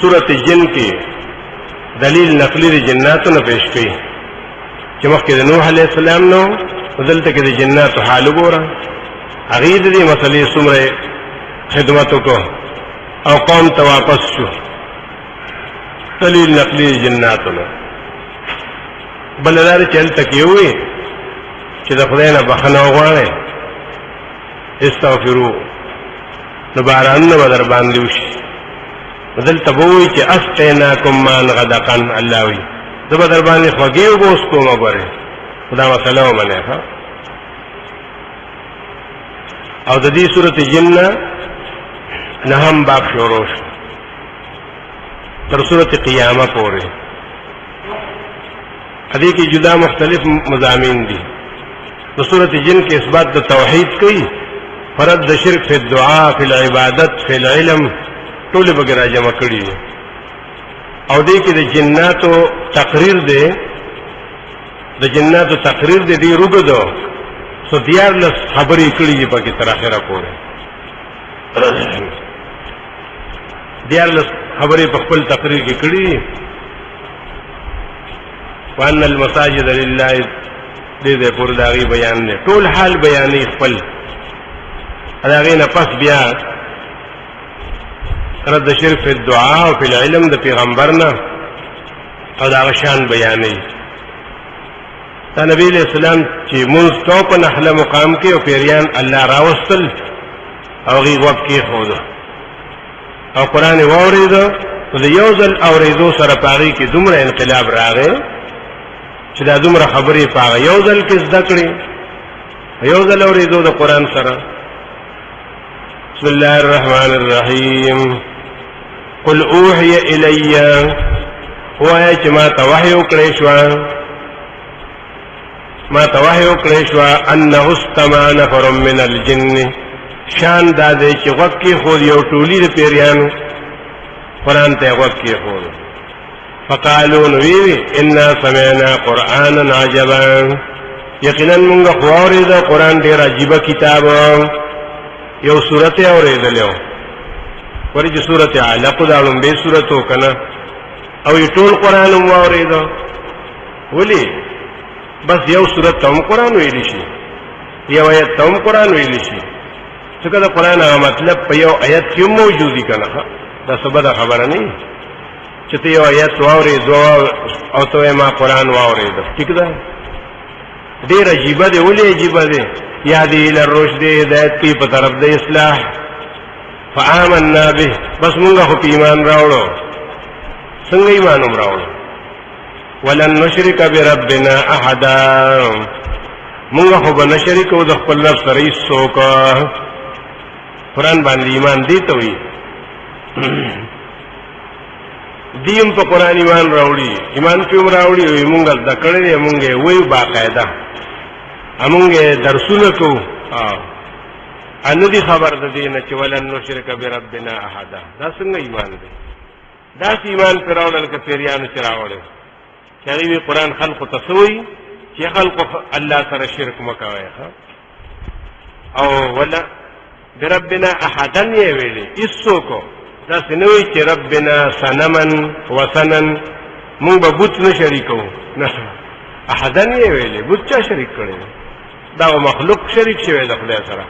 سورۃ جن کې دلیل نقلی د جناتو نه پیش کړي چې مخکې د نوح علیه السلام نو دلته کې د جناتو حال وګوره هغه دې مسلې څومره خدمت وکړو او قوم ته واپس شو دلیل نقلی جناتو نه بلدار چل تکیوي چې د خدای نه بخنه وغواړي استغفروا نو باران نه بدر باندې وشي بدل تبوي چې اسقیناکم مان غدقن الله وي د بدر باندې خوږی وګوس کومه غره خدا وسلام علیه او د دې سورته جن نه هم باب شروع شو تر سورته قیامه پورې هدي کې جدا مختلف مضامین دي د سورته جن کې اثبات د توحید کوي فرض د شرک فی الدعاء فی العبادت فی العلم ټول بغیر جمع کړي او دې کې د جناتو تقریر دی د جناتو تقریر دی روګدو سو دیارلس خبرې کړي په کې تر اخره پورې دیارلس خبرې په خپل تقریر کې کړي وان المساجد لله دې پورې داغي بیان دی ټول حال بیانې خپل هغه نه پس بیا رد شرک فی الدعاء او فی العلم د پیغمبرنا او دا شان بیانې دا نبی علیہ السلام چې مونږ تو په نحله مقام کې او پیریان الله راوستل او غي وقت کې خود او قران واورید او د یو ځل اوریدو سره پاره کې دومره انقلاب راغی چې دا دومره خبرې پاره یو ځل کې زده کړې یو ځل اوریدو د قران سره بسم الله الرحمن الرحیم قل اوحي الي وای چې ما ته وحی وکړې شو انه استمع نفر من الجن شان دا دې چې وقتی خو یو ټولي د پیریانو قران ته وقتی خو فقالوا وی ان سمعنا قرانا عجبا یقینا موږ خوري دا قران ډیر عجیب کتاب یو سورته اوریدلو ورته سورته علق دالم به سورته کنا او یو ټول قران مو اوریدو ولی بس یو سورته هم قران ویل شي یو آیت هم قران ویل شي څنګه دا قران هغه مطلب په یو آیت کې موجود دي کنه دا سبا دا خبره نه چې ته یو آیت واورې او ته ما قران واورې ٹھیک ده ډیر عجیب دی ولې عجیب دی یادی للرشد هدایت کی په طرف د اصلاح فآمنا به بس موږ خو ایمان راوړو څنګه ایمان راوړو ولن نشرک بربنا احد موږ خو به نشریکو د خپل رب سره هیڅوک قرآن باندې ایمان دی ته وي دیم په قرآن ایمان راوړي ایمان په راوړي وي موږ د کړې موږ وی باقاعده امونږه درسونه کو ان دي خبر د دینه چې ولن نشرک بربنا احد دا څنګه ایمان دی دا ایمان پرول ک پیریانو چراوړ چې وی قرآن خلق تسوي چې خلق الله سره شرک مکوي او ولا بربنا احدن یې ویلي اسوکو دا سنوي چې ربنا سنمن وسنن مونږ به بوت نه شریکو نه احدن یې ویلي بوت چا شریک کړي دا مخلوق شریک شوی د خدای سره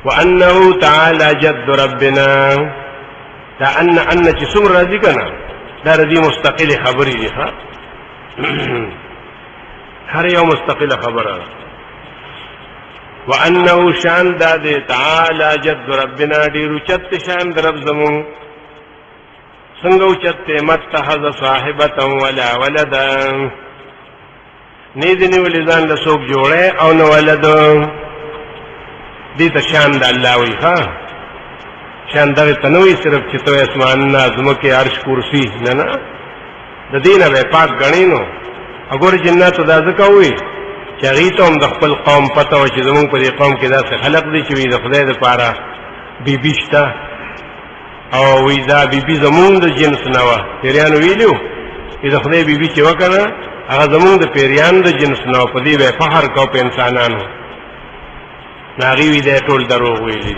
وانه تعالی جد ربنا دا ان چې څومره راځي کنه دا ردی مستقل خبرې دي هر یو مستقله خبره وانه شان دا دې تعالی جد ربنا ډیرو چت شان در رب زمون څنګه چت متخذ صاحبه ولا ولدا نیدنی ولدان له څوک جوړه او نو ولد دې ته شان د الله وی شان دغه تنوي صرف چې تو اسمان نظم کې عرش کرسی نه نه د دینه به پاک غنینو وګور جنات د ځکه وي چې غیته هم د خپل قوم پته و چې زمونږ په دې قوم کې داسې خلق دي چې د خدای لپاره بیبي شته او وی دا بیبي زمونږ د جنس نه و پیریانو ویلو چې د خدای بیبي چې وکړه هغه زمونږ د پیریانو د جنس نه په دې به فخر کو په انسانانو ناغي وی دې ټول دروغ ویلي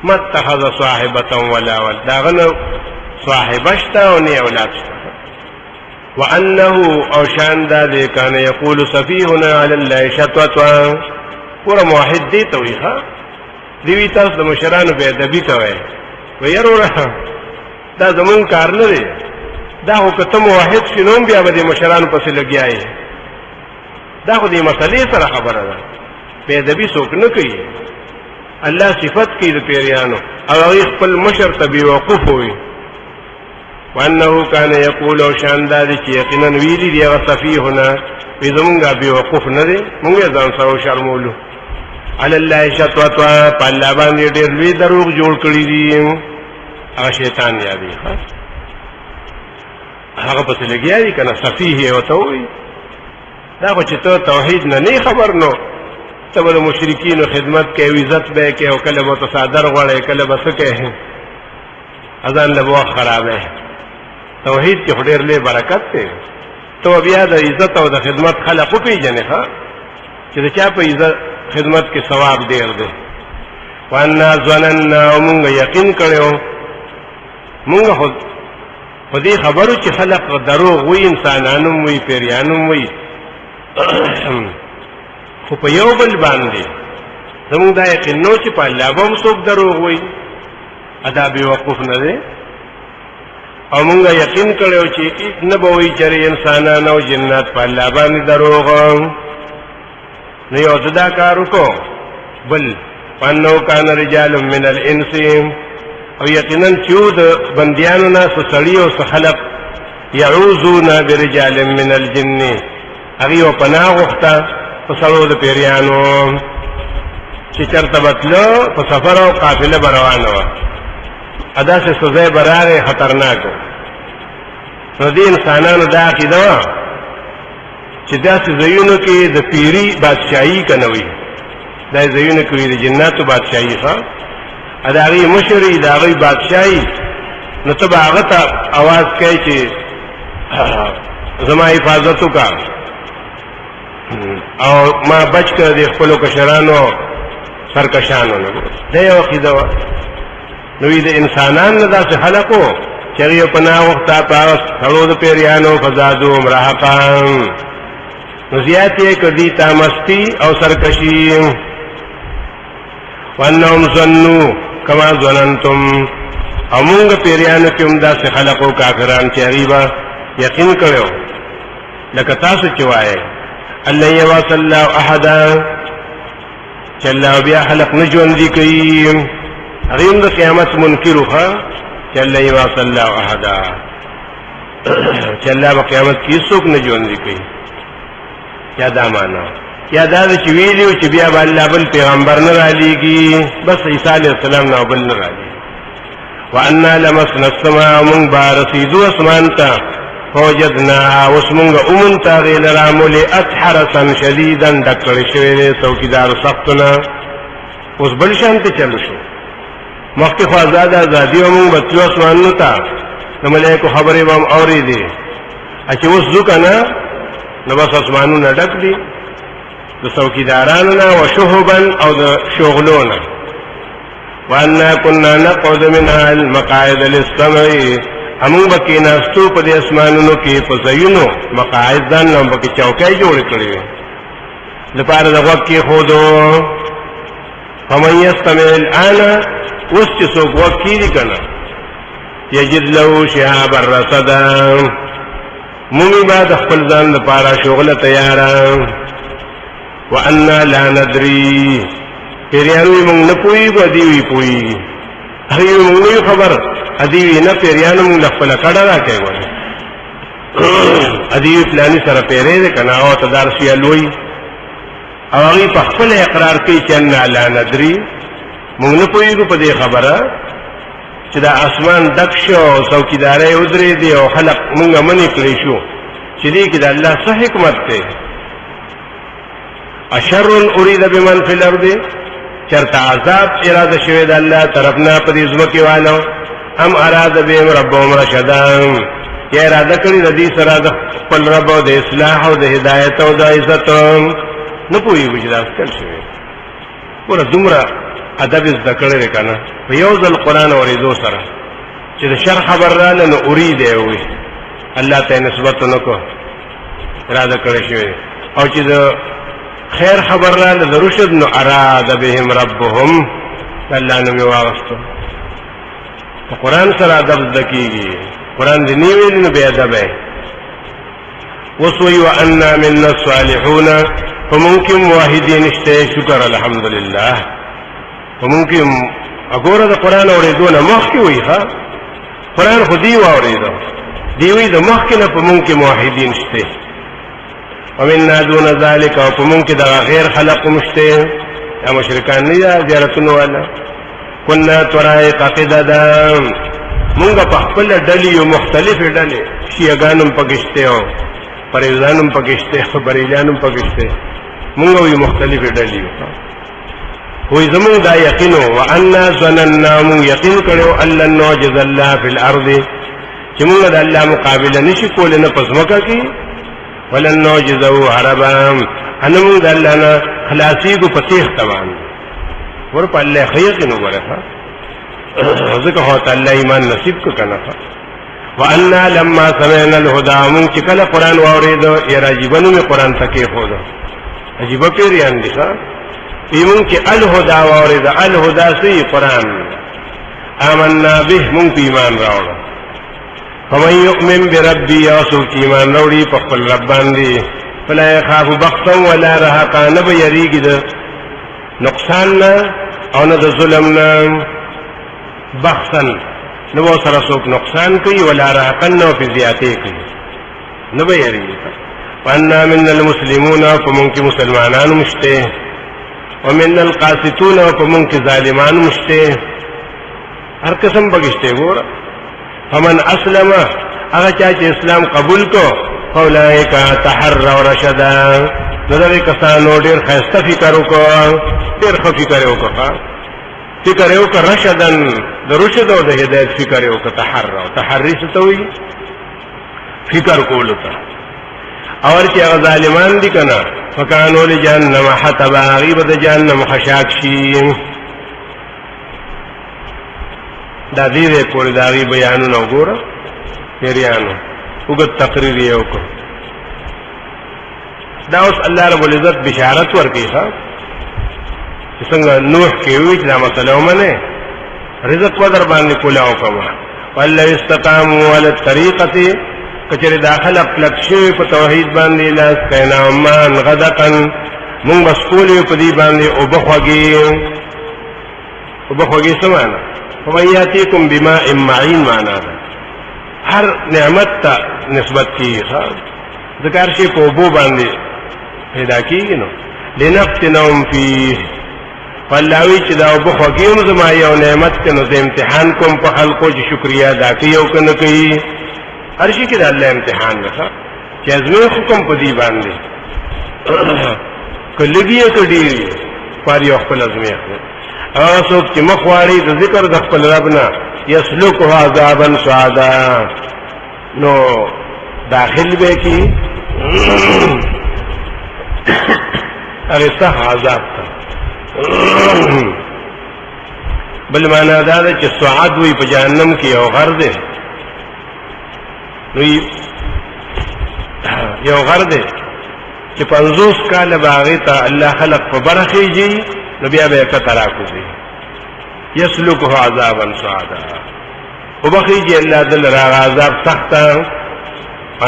متخذ صاحبه ولا ولد داغه صاحب شتا او نه اولاد شتا وانه او شان دا دې کان یقول سفیهنا علی الله شطوه پورا موحد دی ته وی ها دی تاسو د مشرانو به ادبی کوي ويروره دا زمون کار نه دی دا خو کته موحد شنوم بیا به مشرانو پسې لګیای دا خو دې مسلې سره خبره ده به ادبی څوک نه کوي الله صفت کوي د پیریانو او هغه خپل مشر ته بیوقوف وي وانه کان یقول او شاندار چې یقینا ویلی دی هغه سفیهنا وی زمونږه بیوقوف نه دی مونږه ځان سره شرمولو علی الله شطوه په الله باندې ډېر لوی دروغ جوړ کړی دي هغه شیطان یادی هغه پس لګیاري کنه سفیه وته وي دا خو چې ته توحید نه خبر نو ته د مشرکین خدمت کې عزت به کې او کله متصادر غواړي کله بس کې اذان له وخت خرابه توحید کې ډېر لوی برکت دی ته بیا د عزت او د خدمت خلق پیژنې ها چې چا په عزت خدمت کې ثواب ډېر دی وانا ظننا موږ یقین کړو موږ خو دې خبرو چې خلق دروغ وي انسانانو وي پیریانو وي خو په یو بل باندې زموږ دا یقین نو چې په الله به څوک دروغ وي ادا به وقوف نه دی او موږ یقین کړو چې نه به وي چې انسانانو او جنات په الله باندې دروغ نه یو دا کار وکړو بل وانه کان رجال من الانس او یقینا چې د بندیانو نه سړی او خلق يعوذون برجال من الجن هغه په پناه وخته په سړو د پیریانو چې چرته بتلو په سفر او قافله روانه و ادا سے سزا براره خطرناک نو دې انسانانو دا عقیده چې داسې ځایونو کې د پیری بادشاہي کنوي دا ځایونو کې د جناتو بادشاہي ښه ادا غي مشري دا غي بادشاہي نو ته هغه ته आवाज کوي چې زما حفاظت وکا او ما بچ کړ د خپل کشرانو سرکشانو نه دا یو عقیده نو د انسانانو داسې خلقو چې یو پناه وخت تاسو خلود پیریانو فزادو امرهقان نو زیاتې کدي تامستی او سرکشی وانهم ظنوا کما ظننتم امونږ پیریانو کې هم داسې خلقو کافران چې غیبا یقین کړو لکه تاسو چې وایي الله یواصل الله احد چې الله بیا خلق نه ژوند دي کوي غیم د قیامت منکر خو چې الله یواصل الله احد چې الله په قیامت کې څوک نه ژوند دي کوي یا دا معنا یا دا چې ویلو چې بیا الله بل پیغمبر نه را لېږي بس عیسی علیه السلام نه بل نه را لېږي وأنا لمسنا السماء من بارسيدو اسمانتا فوجدنا واسمنغ امنتا غيل رامولي اتحرسا شديدا دکڑ شویده سوکیدار سختنا اس بلشانتی چلو شو مخی خوازاد آزادی ومنگ بطلو اسمانو تا نملیکو خبری بام اوری دی اچی اس زکنا نبس اسمانو ندک دی دو سوکیداراننا و شهبا او دو شغلونا وأنا كنا نقعد منها المقاعد للسمع همون بکی ناستو پا دی اسمانونو کی پسیونو مقاعد دان نم بکی چوکای جوڑ کری لپار دا وقت کی خودو فمن یستمع الان اس چی سوک وقت کی دی کنا یجد لہو شہاب الرصدا مومی بعد اخفل زان لپارا شغل تیارا وأنا لا ندری پیریانوی مونگ نپوئی گو ادیوی پوئی اخیوی مونگ نوی خبر ادیوی نا پیریانو مونگ لخفل کڑا را کئی گو ادیوی پلانی سر پیرے دے کنا او تدار سیالوی او اغی پا خفل اقرار کی چننا لا ندری مونگ نپوئی گو پا دے خبر چی دا اسمان دک شو سوکیدارے ادرے دے او خلق مونگا منی کلیشو چی دی که دا اللہ سا حکمت تے اشر ارید بمن فی الارض چرتا عذاب اراده شوی د الله طرفنا په دې ځمکه والو ام اراده بهم ربهم رشدان یا اراده کړی د دې سره د خپل رب او د اصلاح او د هدایت او د عزت نه پوي وجدان کړ شوی ور دومره ادب ذکر لري کنه په یو ځل قران اورېدو سره چې چې د شر خبر رااله نو اريد وي الله ته نسبت نکو اراده کړی شوی او چې د خیر خبر رااله د رشد نو اراد بهم ربهم الله نو واغستو قرآن سره ادب ذکیږي قرآن دې نیویل نو بیا ادب وسوي وأنا منا الصالحون فممكن موحدين اشته شکر الحمدلله فممكن اګوره د قرآن اوریدونه مخکې وي ها قرآن خو دی واوریدو دی وی د مخکې نه فممكن موحدين شته ومنا دون ذلك او فممكن د غیر خلق مشته یا مشرکان نه زیارتونه والا كنا طرائق قددا مونږ په خپل ډلې یو مختلفې ډلې شیعاګانم پکشته او پریزانم پکشته بریلانم پکشته مونږ یو مختلفې ډلې وې زمونږ دا یقینو وان ظننا مون یقین کړو الله نوجز الله فی الارض چې مونږ د الله مقابله نشي کولای نه پزماکه کې ولن نوجزو عربا ان مونږ د الله نه خلاصي کو پتیخ توان ور په الله خیر نو ورته ځکه هو تعالی ایمان نصیب کو کنه وان لما سمعنا الهدى من کله قران واوریدو یراجبنو می قران تکي خو دا عجیب پیریان دي ښا ایمون کې الهدى واورید الهدى سی قران آمنا به مون ایمان راوړو فمن يؤمن بربي يسوع ایمان راوړي په خپل رب باندې فلا يخاف بخسا ولا رهقا نب یریږي د نقصان نه او نه د ظلم نه بخسن نو سره څوک نقصان کوي ولا راقن نو په زیاتې کوي نو به یریږي وانا من المسلمون فممكن مسلمانان مشته ومن القاسطون فممكن ظالمان مشته هر قسم بغشته ګور فمن اسلم هغه چا چې اسلام قبول کو فاولئک تحروا رشدا دغه کسانو ډیر خسته فکر وکړ ډیر ښه فکر وکړ فکر یو که رشدن د رشد او د هدایت فکر یو که تحری ستوي فکر کولو ته اور چې هغه ظالمان دي کنه فکانو لجهنم حطبا غیب د جهنم خشاک شي دا دې کول دا غي بیانونه وګوره پیریانو وګت تقریر یو کو دا اوس الله رب العزت بشارت ورکړي ښا څنګه نوح کې وی چې دا مسله ومنه رزق قدر باندې کولاو کما والله استقاموا على الطريقه کچره داخله پلک شوی په توحید باندې لاس کینا مان غدقن مونږ بس کولې په دې باندې او بخوږي سمانه فویاتیکم بماء معین معنا هر نعمت ته نسبت کیږي ذکر شي په بو باندې پیدا کیږي نو لنفتنهم فيه فاللاوی چې دا وبخوږي زما یو نعمت ته نو امتحان کوم په خلکو چې شکریا ادا کوي او کنه کوي هر شي کې د الله امتحان نه چې ازمه حکم په دی باندې کلګي کډي پاره یو خپل ازمه هغه څوک چې مخواري د ذکر د خپل رب نه یسلکها عذابا سعدا نو داخل به کی هغه صح عذاب بل معنا دا چې سعاد وي په جهنم کې یو غر دی نو یو غر دی چې 50 کال باغی ته الله خلق په برخیږي نو بیا به کترا کوي یسلکه عذابا سعدا وبخیږي الله دل را عذاب سخت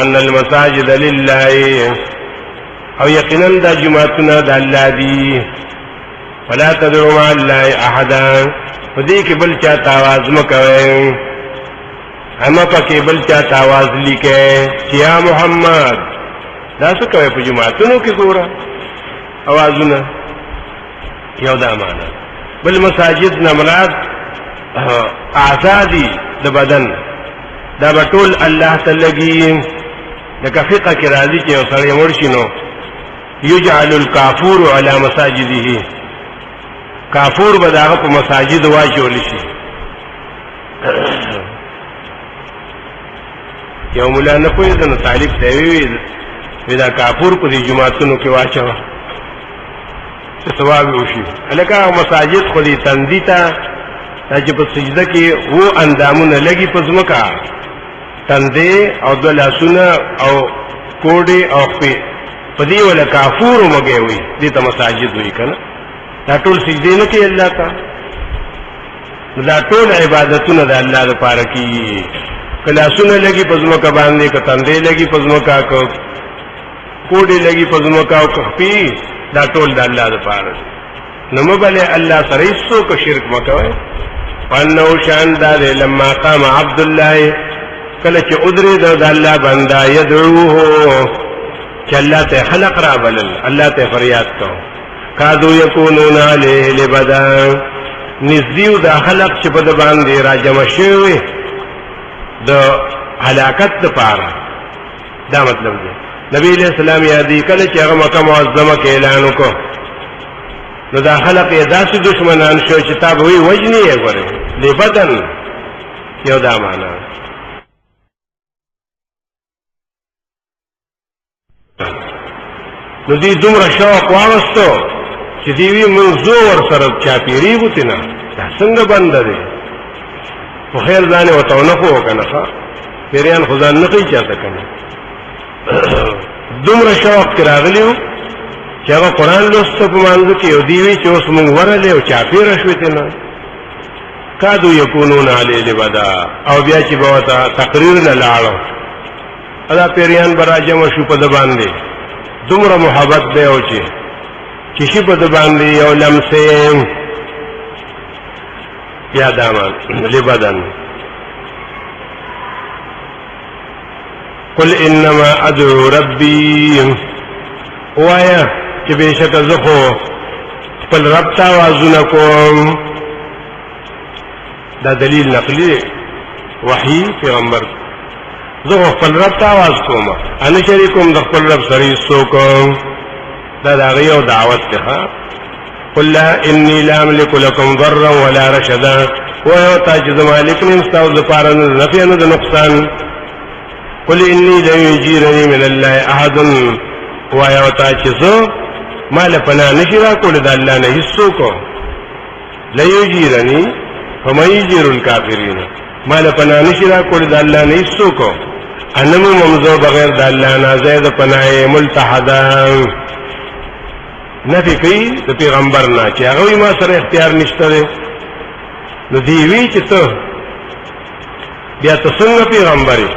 ان المساجد لله او یقینا دا جمعتنا د الله دی ولا تدعوا مع الله احدا فدې کې بل چا आवाज مکوي اما پکې بل چا आवाज لیکه یا محمد دا څه کوي په جمعتونو کې ګوره आवाजونه یو دا معنا بل مساجد نه مراد اعضادي د بدن دا بټول الله تعالی د فقہ کې راځي چې سړی مرشي نو یجعل الکافور علی مساجده کافور بداغه په مساجد واچول شي یو مولا نه کوي د طالب دی دا کافور په دې جماعتونو کې واچو ثواب وشي الکه مساجد خو دې تندیتا چې په سجده کې وو اندامونه لګي په ځمکه تندې او د لاسونه او کوډي او په دې ولا کافور مګي وي دې ته مساجد وي کنه دا ټول سجدي نه کوي الله ته دا ټول عبادتونه د الله لپاره کوي کلاسونه لګي په ځمکه باندې کتندې لګي په ځمکه کوډي لګي په ځمکه او کفي دا ټول د الله لپاره نو مبله الله سره هیڅ کو شرک مکوي وانه شان دا لما قام عبد الله کله چې ادري د الله بندا يدعوه چې الله ته خلق را بلل الله ته فریاد کو کادو یکونون علیه لبدا نزدیو دا خلق چې په د باندې را جمع شوی د هلاکت لپاره دا مطلب دی نبی علیہ السلام یادی کله چې هغه مکه معظمه کې اعلان وکړ نو دا خلق یې داسې دشمنان شو چې تاب وی وجنی یې غره لبدن یو دا معنا نو دې دومره شوق واغستو چې دی وی منځو ور سره چاپیری غوتی نه دا څنګه بند دی په خیر ځانه وته نه خو کنه پیریان خدای نه کوي چاته کنه دومره شوق راغلیو چې هغه قرآن لوست په مانځ کې یو دی وی چې اوس مونږ ورلې او چاپیر شوې نه کادو یکونون علی لبدا او بیا چې بوته تقریر نه لاړو ادا پیریان براجم شو په د باندې دومره محبت به او چې شي په د باندې یو لمسه یا دامان لبدن قل انما ادعو ربي وایا چې بشک زخو خپل رب ته आवाजونه کوم دا دلیل نقلی وحی پیغمبر زخو خپل رب ته आवाज کوم انا شریکوم د خپل رب سره سوکم دا دغه دعوت ته قل لا اني لا املك لكم ضرا ولا رشدا و تاج مالک نیم استاو د پاره نفع نه د نقصان قل اني لا يجيرني من الله احد و یا تاج زو مال پنا نشرا کول د الله نه هیڅوک لا يجيرني فما يجير الكافرين مال پنا نشرا کول د الله نه هیڅوک انم ممزو بغیر د الله نه زید پناه ملتحدا نفی کوي د پیغمبر نه چې هغه ما سره اختیار نشته نو دی وی چې ته بیا ته څنګه پیغمبري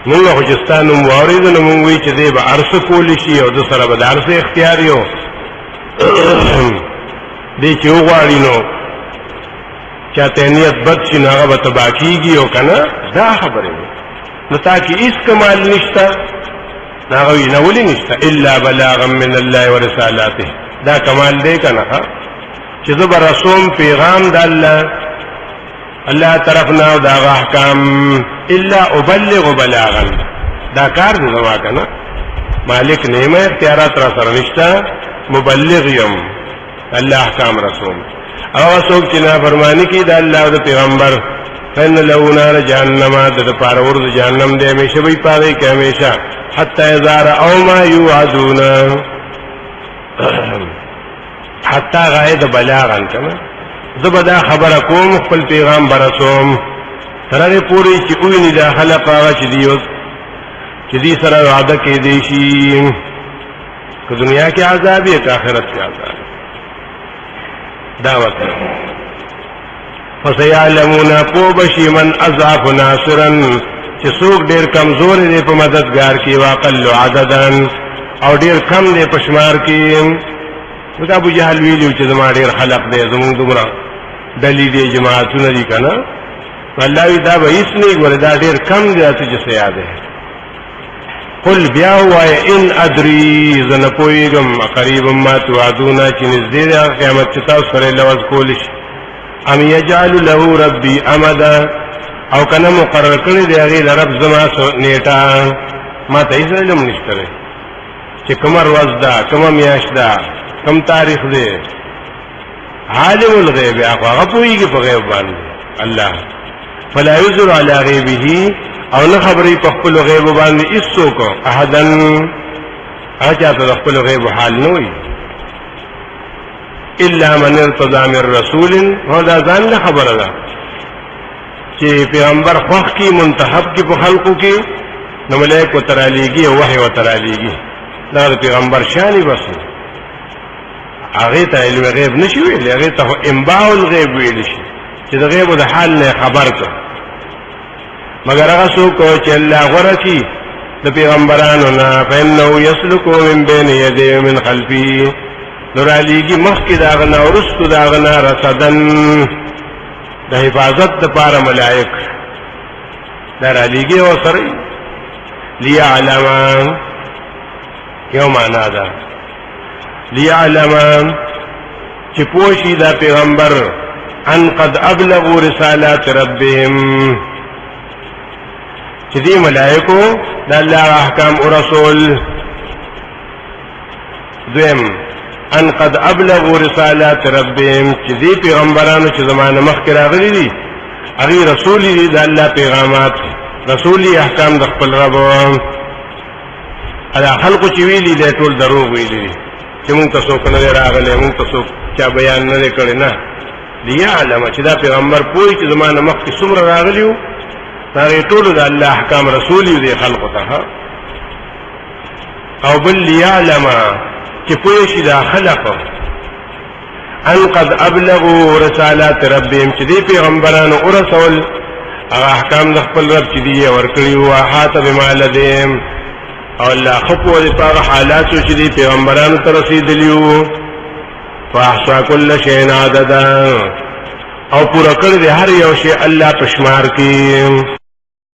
موږ خو جستانو موارد نو موږ وی چې دی به ارس کول شي او د سره به ارس اختیار یو دی چې وغواړي نو چاته نیت بد شي هغه به تباکیږي او کنه دا خبره نو تاکي هیڅ کمال نشته ناغوی نولی نشتا الا بلاغا من الله ورسالاته دا کمال دے کنا چې زه برسوم پیغام د الله طرفنا او دا احکام الا ابلغ بلاغا دا کار دی زما کنا مالک نعمه اختیارات را سره نشتا مبلغ یم الله احکام رسوم او څوک چې نافرمانی کوي د الله او د پیغمبر فإن له نار جهنم د پاره ورځ جهنم دې همیشه وي پاره کې همیشه حتى اذا رأوا ما يوعدون حتى غاية بلاغا كما زبدا خبر کوم خپل پیغام برسوم ترغه پوری چې اوینه دا خلق هغه چې دی سره وعده کې دی شي که دنیا کې عذاب یې که آخرت کې عذاب دعوت فسيعلمون قوبشي من اضعف ناصرا چې څوک ډیر کمزور دی په مددگار کې واقل عددن او ډیر کم دی په شمار کې دا ابو جهل ویلو چې زما ډیر خلق دی زموږ دومره دلی دی جماعتونه دي کنه الله وی دا به هیڅ نه ګوره دا ډیر کم دی چې څه یاد دی قل بیا وای ان ادري زنه پویګم قریب ما توعدون چې نږدې د قیامت چې تاسو سره لوز کول شي ام یجعل له ربي امدا او کنه مقرر کړی دی هغه رب زما نیټه ما ته هیڅ علم نشته چې کوم ورځ ده کوم میاشت ده کوم تاریخ دی عالم الغیب هغه پویږي په غیب باندې الله فلا یذر علی غیبه او نه خبرې په خپل غیب باندې هیڅوک احدن اجازه د خپل غیب حال نه وي الا من ارتضى من رسول هو دا ځان له خبره ده چې پیغمبر خوښ کی منتخب کی په خلقو کې نو ملائکه ترالیږي او وحی وترالیږي دا پیغمبر شانی بس هغه ته علم غیب نشي ویل هغه ته انباء الغیب ویل شي چې د غیب د حال نه خبر کړ مگر هغه څوک چې الله غوړه کی د پیغمبرانو نه فإنه يسلك من بين يديه ومن خلفه نور علیږي مخکې داغه نه ورستو داغه نه رصدن د حفاظت د پاره ملائک در علیږي او سره ليعلم یوم انادا ليعلم چې پوښي دا پیغمبر ان قد ابلغوا رسالات ربهم چې دې ملائکو د الله احکام او رسول دویم ان قد ابلغوا رسالات ربهم چې دې پیغمبرانو چې زمانه مخکې راغلي دي هغه رسول دي د الله پیغامات رسولي احکام د خپل رب ادا خلق چې ویلي دي ټول دروغ ویلي چې مونږ تاسو کنه راغلي مونږ تاسو چا بیان نه کړی نه ليعلم چې دا پیغمبر پوي چې زمانه مخکې څومره راغلیو دا ټول د الله احکام رسولي دي خلق ته او بل ليعلم چې پوي شي دا خلق ان قد ابلغوا رسالات ربهم چې دې پیغمبرانو او رسول احکام د خپل رب چې دی ورکړي او احاطه بما لديهم او الله خپو دې په حالات چې دې پیغمبرانو ته رسیدلیو فاحصى كل شيء عددا او پورا کړی هر یو شی الله پشمار کې